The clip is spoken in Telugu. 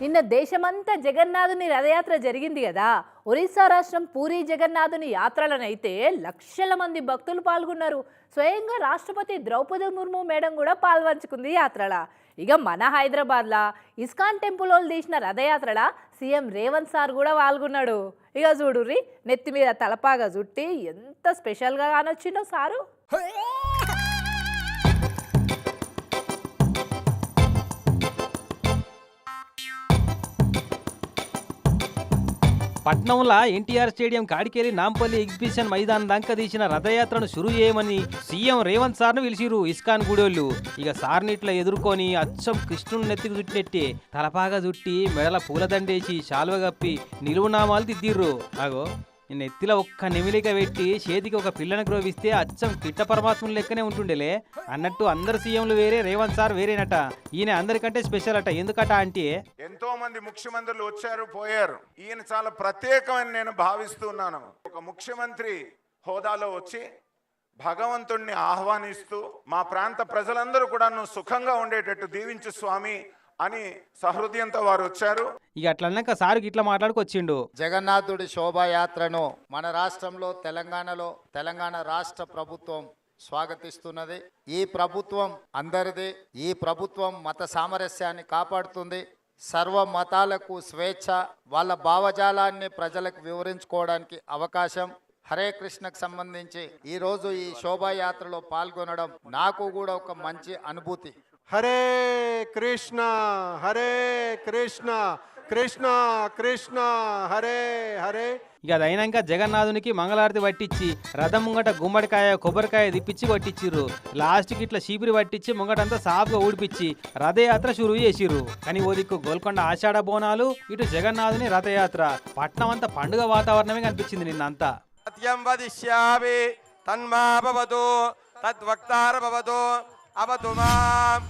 నిన్న దేశమంతా జగన్నాథుని రథయాత్ర జరిగింది కదా. ఒరిస్సా రాష్ట్రం పూరి జగన్నాథుని యాత్రలనైతే లక్షల మంది భక్తులు పాల్గొన్నారు. స్వయంగా రాష్ట్రపతి ద్రౌపది ముర్ము మేడం కూడా పాల్పంచుకుంది యాత్రల. ఇక మన హైదరాబాద్లా ఇస్కాన్ టెంపుల్ వాళ్ళు తీసిన రథయాత్రల సీఎం రేవంత్ సార్ కూడా పాల్గొన్నాడు. ఇక చూడుర్రి, నెత్తి మీద తలపాగా చుట్టి ఎంత స్పెషల్గా కానొచ్చిండో సారు. పట్నంలో ఎన్టీఆర్ స్టేడియం కాడికేరి నాంపల్లి ఎగ్జిబిషన్ మైదానం దాకా తీసిన రథయాత్రను షురు చేయమని సీఎం రేవంత్ సార్ను పిలిచిరు ఇస్కాన్ గుడోళ్ళు. ఇక సార్ని ఇట్లా ఎదుర్కొని అచ్చం కృష్ణుని నెత్తికి చుట్టినట్టే తలపాగా చుట్టి మెడల పూలదండేసి శాలువ కప్పి నిలువునామాలు దిద్దిర్రు. అగో నెత్తిలో ఒక్క నెమిలిక పెట్టి చేతికి ఒక పిల్లని గ్రోవిస్తే అచ్చం కిట్ట పరమాత్మలు లెక్కనే ఉంటుండేలే అన్నట్టు అందరు సీఎంలు వేరే, రేవంత్ సార్ వేరేనట. ఈయన అందరికంటే స్పెషల్ అట. ఎందుకట అంటే ఎంతో మంది ముఖ్యమంత్రులు వచ్చారు పోయారు, ఈయన చాలా ప్రత్యేకమని నేను భావిస్తున్నాను. ఒక ముఖ్యమంత్రి హోదాలో వచ్చి భగవంతుణ్ణి ఆహ్వానిస్తూ మా ప్రాంత ప్రజలందరూ కూడా సుఖంగా ఉండేటట్టు దీవించు స్వామి అని సహృదయంతో వారు వచ్చారు. ఇక అట్లన్నాక సారుకి ఇట్లా మాట్లాడుకొచ్చిండు. జగన్నాథుడి శోభాయాత్రను మన రాష్ట్రంలో తెలంగాణ రాష్ట్ర ప్రభుత్వం స్వాగతిస్తున్నది. ఈ ప్రభుత్వం అందరిది. ఈ ప్రభుత్వం మత సామరస్యాన్ని కాపాడుతుంది. సర్వ మతాలకు స్వేచ్ఛ, వాళ్ళ భావజాలాన్ని ప్రజలకు వివరించుకోవడానికి అవకాశం. హరే కృష్ణకు సంబంధించి ఈరోజు ఈ శోభాయాత్రలో పాల్గొనడం నాకు కూడా ఒక మంచి అనుభూతి. హరే కృష్ణ హరే కృష్ణ కృష్ణ కృష్ణ హరే హరే. ఇక అది అయినాక జగన్నాథునికి మంగళారతి పట్టించి రథం ముంగట గుమ్మడికాయ కొబ్బరికాయ తిప్పించి పట్టించిర్రు. లాస్ట్కి ఇట్లా చీపిరి పట్టించి ముంగటంతా సాఫ్గా ఊడిపించి రథయాత్ర షురువు చేసిర్రు. కానీ ఓ దిక్కు గోల్కొండ ఆషాఢ బోనాలు, ఇటు జగన్నాథుని రథయాత్ర. పట్నం అంతా పండుగ వాతావరణమే కనిపించింది నిన్నంతా. సత్యం వదిష్యామి తన్మా భవతు తద్వక్తార భవతు అవతు మాం.